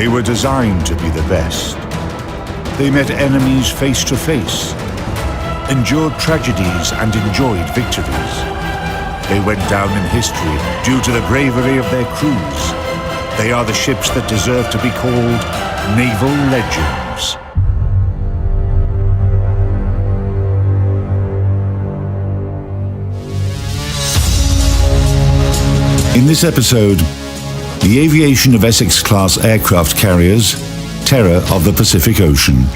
They were designed to be the best. They met enemies face to face, endured tragedies and enjoyed victories. They went down in history due to the bravery of their crews. They are the ships that deserve to be called naval legends. In this episode, the aviation of Essex-class aircraft carriers, terror of the Pacific Ocean.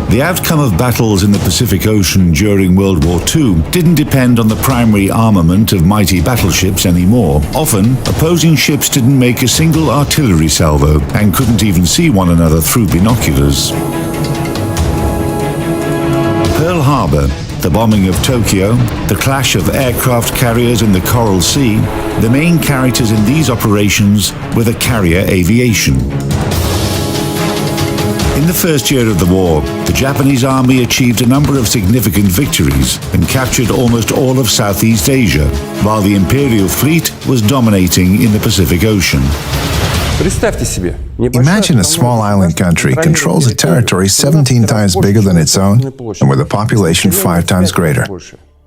The outcome of battles in the Pacific Ocean during World War II didn't depend on the primary armament of mighty battleships anymore. Often, opposing ships didn't make a single artillery salvo and couldn't even see one another through binoculars. Pearl Harbor, the bombing of Tokyo, the clash of aircraft carriers in the Coral Sea, the main characters in these operations were the carrier aviation. In the first year of the war, the Japanese army achieved a number of significant victories and captured almost all of Southeast Asia, while the Imperial fleet was dominating in the Pacific Ocean. Imagine a small island country controls a territory 17 times bigger than its own and with a population 5 times greater.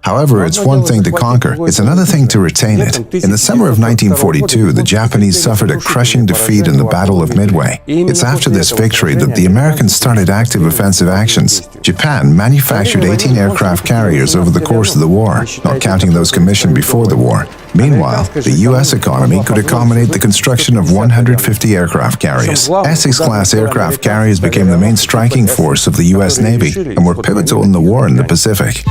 However, it's one thing to conquer, it's another thing to retain it. In the summer of 1942, the Japanese suffered a crushing defeat in the Battle of Midway. It's after this victory that the Americans started active offensive actions. Japan manufactured 18 aircraft carriers over the course of the war, not counting those commissioned before the war. Meanwhile, the U.S. economy could accommodate the construction of 150 aircraft carriers. Essex-class aircraft carriers became the main striking force of the U.S. Navy and were pivotal in the war in the Pacific.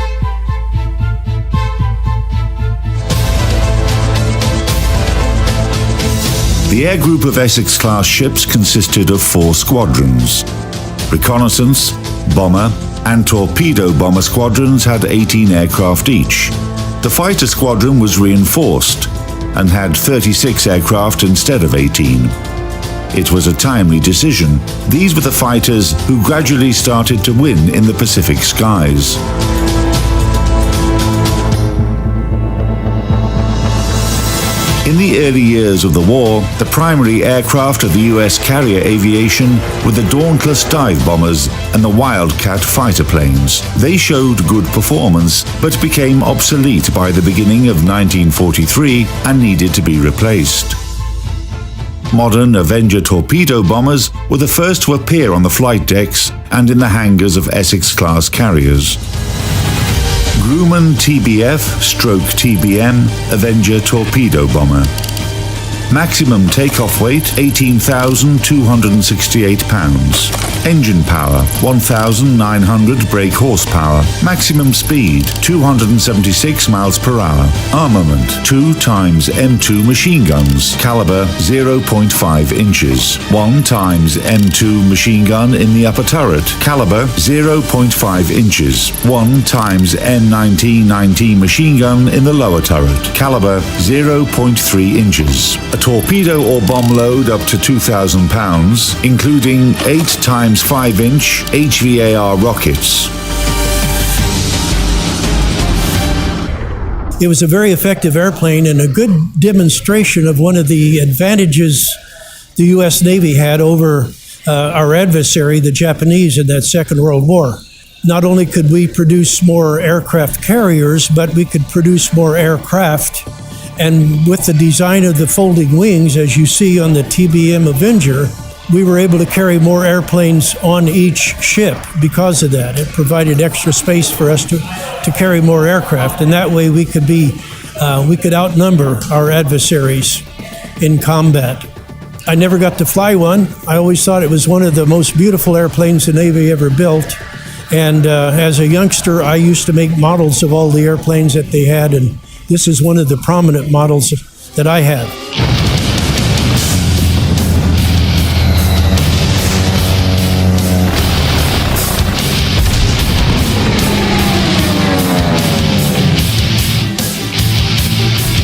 The air group of Essex-class ships consisted of 4 squadrons. Reconnaissance, bomber, and torpedo bomber squadrons had 18 aircraft each. The fighter squadron was reinforced and had 36 aircraft instead of 18. It was a timely decision. These were the fighters who gradually started to win in the Pacific skies. In the early years of the war, the primary aircraft of the U.S. carrier aviation were the Dauntless dive bombers and the Wildcat fighter planes. They showed good performance, but became obsolete by the beginning of 1943 and needed to be replaced. Modern Avenger torpedo bombers were the first to appear on the flight decks and in the hangars of Essex-class carriers. Grumman TBF/TBM Avenger torpedo bomber. Maximum takeoff weight 18,268 pounds. Engine power 1,900 brake horsepower. Maximum speed 276 miles per hour. Armament 2 times M2 machine guns, caliber 0.5 inches. 1 times M2 machine gun in the upper turret, caliber 0.5 inches. 1 times M1919 machine gun in the lower turret, caliber 0.3 inches. A torpedo or bomb load up to 2,000 pounds, including 8 times 5-inch HVAR rockets. It was a very effective airplane and a good demonstration of one of the advantages the U.S. Navy had over our adversary, the Japanese, in that Second World War. Not only could we produce more aircraft carriers, but we could produce more aircraft. And with the design of the folding wings, as you see on the TBM Avenger, we were able to carry more airplanes on each ship because of that. It provided extra space for us to carry more aircraft, and that way we could outnumber our adversaries in combat. I never got to fly one. I always thought it was one of the most beautiful airplanes the Navy ever built. And as a youngster, I used to make models of all the airplanes that they had, and this is one of the prominent models that I have.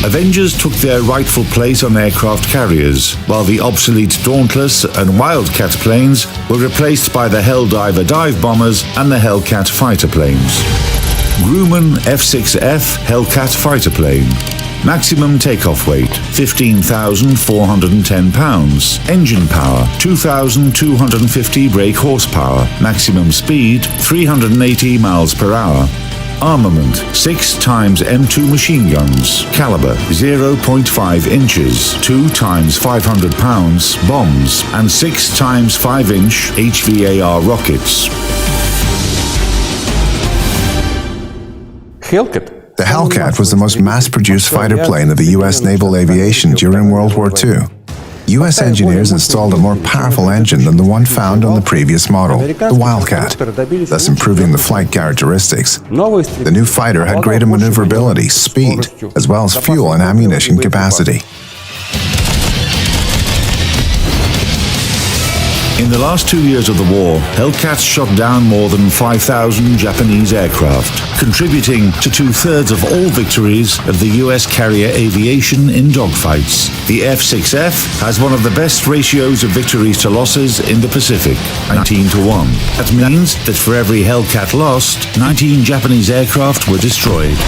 Avengers took their rightful place on aircraft carriers, while the obsolete Dauntless and Wildcat planes were replaced by the Helldiver dive bombers and the Hellcat fighter planes. Grumman F-6F Hellcat fighter plane. Maximum takeoff weight, 15,410 pounds. Engine power, 2,250 brake horsepower. Maximum speed, 380 miles per hour. Armament, 6 times M2 machine guns. Caliber, 0.5 inches. 2 times 500 pounds bombs. And 6 times 5-inch HVAR rockets. The Hellcat was the most mass-produced fighter plane of the U.S. naval aviation during World War II. U.S. engineers installed a more powerful engine than the one found on the previous model, the Wildcat, thus improving the flight characteristics. The new fighter had greater maneuverability, speed, as well as fuel and ammunition capacity. In the last 2 years of the war, Hellcats shot down more than 5,000 Japanese aircraft, contributing to 2/3 of all victories of the U.S. carrier aviation in dogfights. The F-6F has one of the best ratios of victories to losses in the Pacific, 19-1. That means that for every Hellcat lost, 19 Japanese aircraft were destroyed.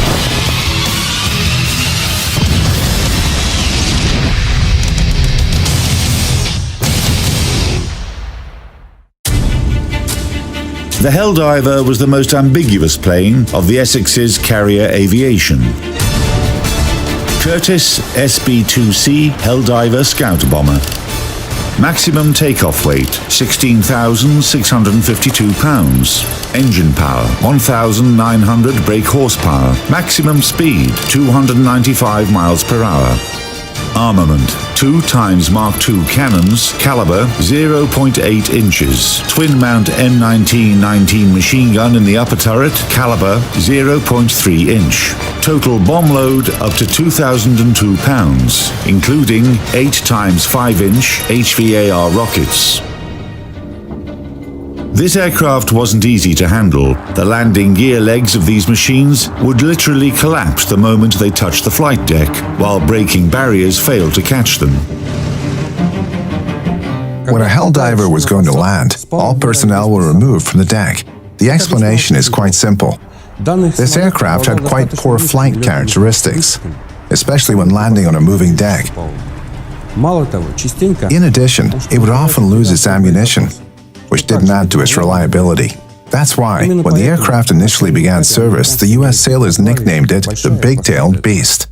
The Helldiver was the most ambiguous plane of the Essex's carrier aviation. Curtiss SB-2C Helldiver Scout Bomber. Maximum takeoff weight, 16,652 pounds. Engine power, 1,900 brake horsepower. Maximum speed, 295 miles per hour. Armament, 2 times Mark II cannons, caliber 0.8 inches. Twin-mount M19-19 machine gun in the upper turret, caliber 0.3 inch. Total bomb load up to 2,002 pounds, including 8 times 5-inch HVAR rockets. This aircraft wasn't easy to handle. The landing gear legs of these machines would literally collapse the moment they touched the flight deck, while braking barriers failed to catch them. When a Helldiver was going to land, all personnel were removed from the deck. The explanation is quite simple. This aircraft had quite poor flight characteristics, especially when landing on a moving deck. In addition, it would often lose its ammunition, which didn't add to its reliability. That's why, when the aircraft initially began service, the U.S. sailors nicknamed it the Big-Tailed Beast.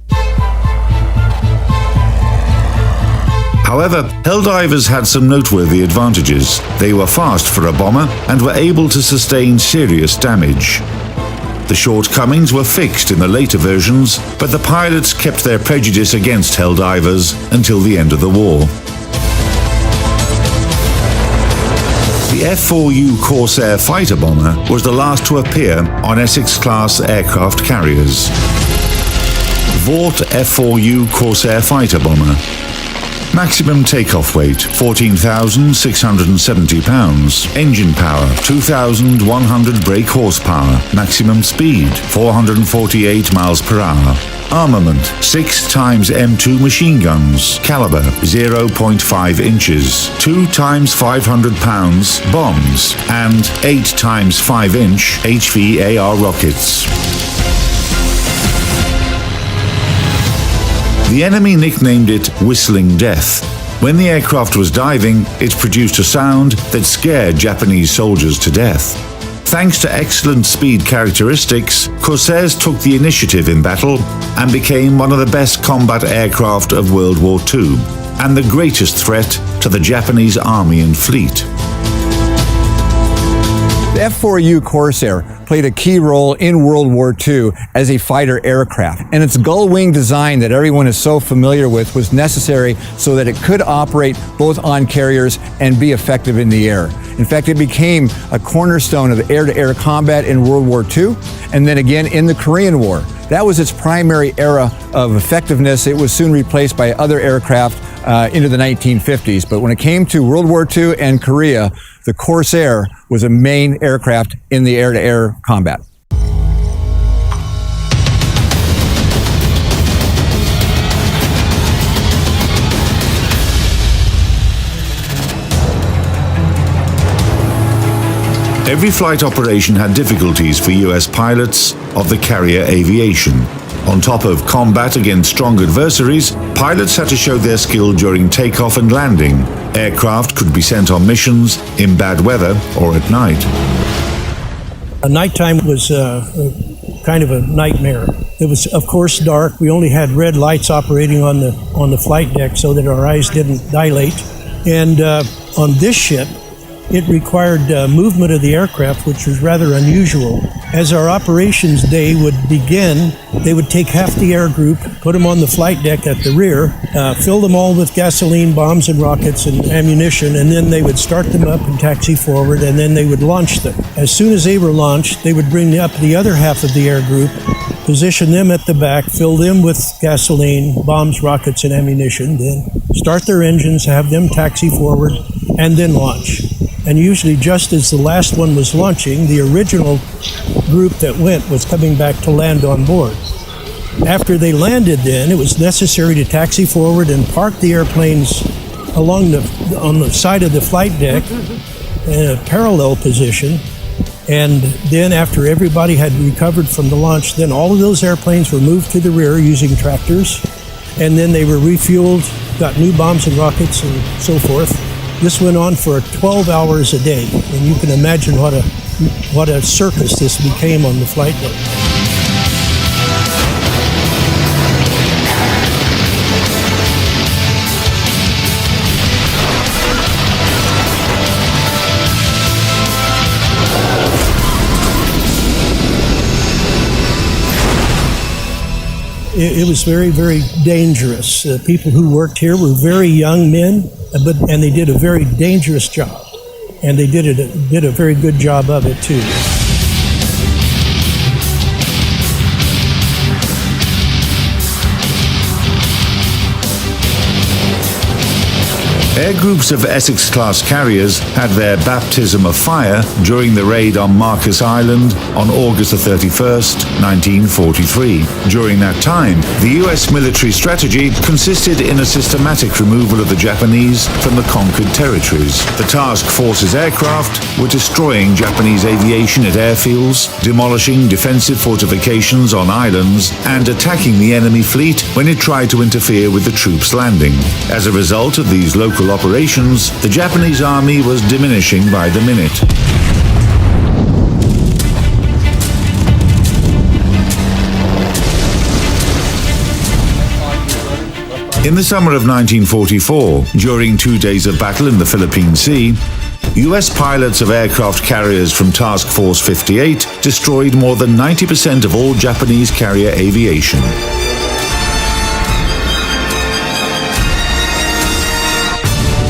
However, Helldivers had some noteworthy advantages. They were fast for a bomber and were able to sustain serious damage. The shortcomings were fixed in the later versions, but the pilots kept their prejudice against Helldivers until the end of the war. The F-4U Corsair fighter bomber was the last to appear on Essex-class aircraft carriers. Vought F-4U Corsair fighter bomber. Maximum takeoff weight, 14,670 pounds. Engine power, 2,100 brake horsepower. Maximum speed, 448 miles per hour. Armament, 6 times M2 machine guns. Caliber, 0.5 inches. 2 times 500 pounds bombs. And 8 times 5-inch HVAR rockets. The enemy nicknamed it Whistling Death. When the aircraft was diving, it produced a sound that scared Japanese soldiers to death. Thanks to excellent speed characteristics, Corsairs took the initiative in battle and became one of the best combat aircraft of World War II, and the greatest threat to the Japanese army and fleet. The F-4U Corsair played a key role in World War II as a fighter aircraft, and its gull-wing design that everyone is so familiar with was necessary so that it could operate both on carriers and be effective in the air. In fact, it became a cornerstone of air-to-air combat in World War II, and then again in the Korean War. That was its primary era of effectiveness. It was soon replaced by other aircraft into the 1950s. But when it came to World War II and Korea, the Corsair was a main aircraft in the air-to-air combat. Every flight operation had difficulties for US pilots of the carrier aviation. On top of combat against strong adversaries, pilots had to show their skill during takeoff and landing. Aircraft could be sent on missions in bad weather or at night. Nighttime was kind of a nightmare. It was, of course, dark. We only had red lights operating on the flight deck so that our eyes didn't dilate. And on this ship, it required movement of the aircraft, which was rather unusual. As our operations day would begin, they would take half the air group, put them on the flight deck at the rear, fill them all with gasoline, bombs and rockets and ammunition, and then they would start them up and taxi forward, and then they would launch them. As soon as they were launched, they would bring up the other half of the air group, position them at the back, fill them with gasoline, bombs, rockets, and ammunition, then start their engines, have them taxi forward, and then launch. And usually just as the last one was launching, the original group that went was coming back to land on board. After they landed then, it was necessary to taxi forward and park the airplanes on the side of the flight deck in a parallel position. And then after everybody had recovered from the launch, then all of those airplanes were moved to the rear using tractors. And then they were refueled, got new bombs and rockets and so forth. This went on for 12 hours a day, and you can imagine what a circus this became on the flight deck. It was very, very dangerous. The people who worked here were very young men, and they did a very dangerous job. And they did a very good job of it, too. Air groups of Essex-class carriers had their baptism of fire during the raid on Marcus Island on August 31st, 1943. During that time, the US military strategy consisted in a systematic removal of the Japanese from the conquered territories. The task force's aircraft were destroying Japanese aviation at airfields, demolishing defensive fortifications on islands, and attacking the enemy fleet when it tried to interfere with the troops landing. As a result of these local operations, the Japanese army was diminishing by the minute. In the summer of 1944, during 2 days of battle in the Philippine Sea, US pilots of aircraft carriers from Task Force 58 destroyed more than 90% of all Japanese carrier aviation.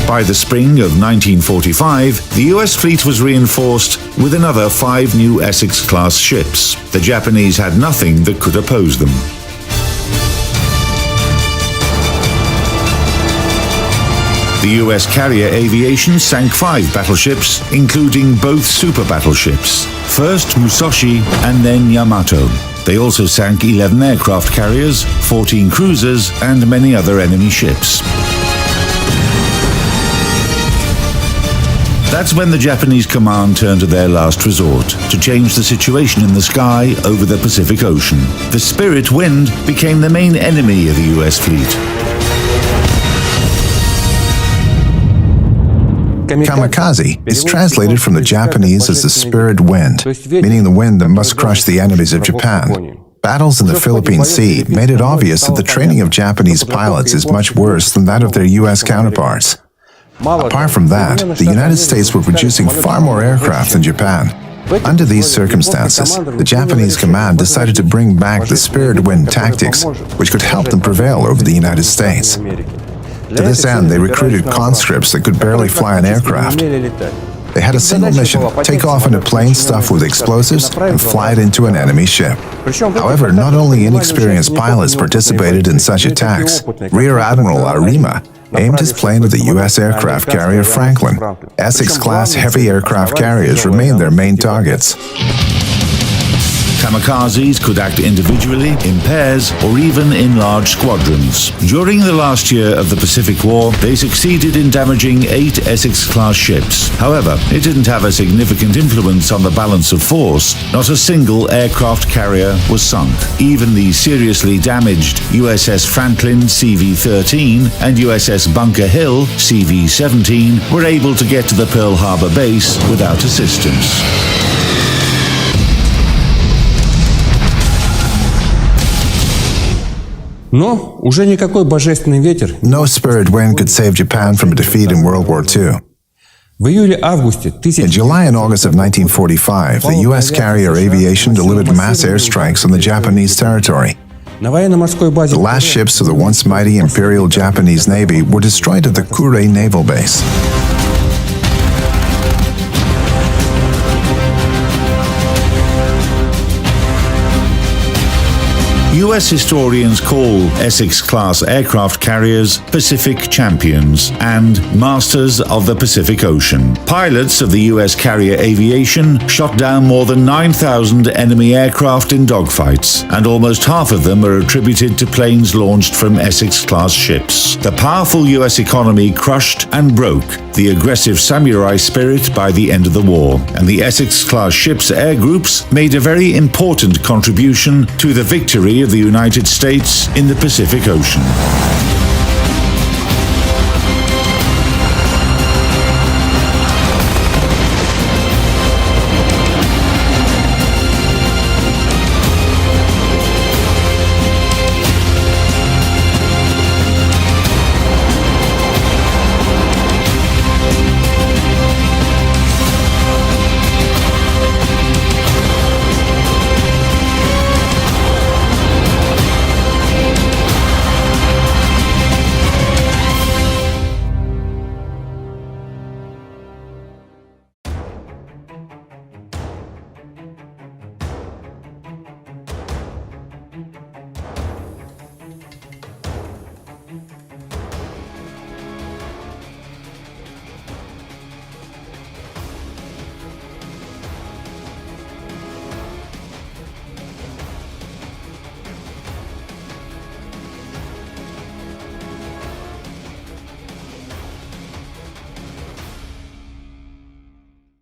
By the spring of 1945, the US fleet was reinforced with another 5 new Essex-class ships. The Japanese had nothing that could oppose them. The US carrier aviation sank 5 battleships, including both super battleships, first Musashi and then Yamato. They also sank 11 aircraft carriers, 14 cruisers, and many other enemy ships. That's when the Japanese command turned to their last resort, to change the situation in the sky over the Pacific Ocean. The Spirit wind became the main enemy of the US fleet. Kamikaze is translated from the Japanese as the spirit wind, meaning the wind that must crush the enemies of Japan. Battles in the Philippine Sea made it obvious that the training of Japanese pilots is much worse than that of their US counterparts. Apart from that, the United States were producing far more aircraft than Japan. Under these circumstances, the Japanese command decided to bring back the spirit wind tactics, which could help them prevail over the United States. To this end, they recruited conscripts that could barely fly an aircraft. They had a single mission: take off in a plane stuffed with explosives and fly it into an enemy ship. However, not only inexperienced pilots participated in such attacks. Rear Admiral Arima aimed his plane at the U.S. aircraft carrier Franklin. Essex-class heavy aircraft carriers remained their main targets. Kamikazes could act individually, in pairs, or even in large squadrons. During the last year of the Pacific War, they succeeded in damaging 8 Essex-class ships. However, it didn't have a significant influence on the balance of force. Not a single aircraft carrier was sunk. Even the seriously damaged USS Franklin CV-13 and USS Bunker Hill CV-17 were able to get to the Pearl Harbor base without assistance. Но уже никакой божественный ветер. No spirit wind could save Japan from a defeat in World War II. В июле-августе In July and August of 1945, the U.S. carrier aviation delivered mass airstrikes on the Japanese territory. на военно-морской базе The last ships of the once mighty Imperial Japanese Navy were destroyed at the Kure naval base. US historians call Essex-class aircraft carriers Pacific champions and masters of the Pacific Ocean. Pilots of the US carrier aviation shot down more than 9,000 enemy aircraft in dogfights, and almost half of them are attributed to planes launched from Essex-class ships. The powerful US economy crushed and broke the aggressive samurai spirit by the end of the war, and the Essex-class ships' air groups made a very important contribution to the victory of the United States in the Pacific Ocean.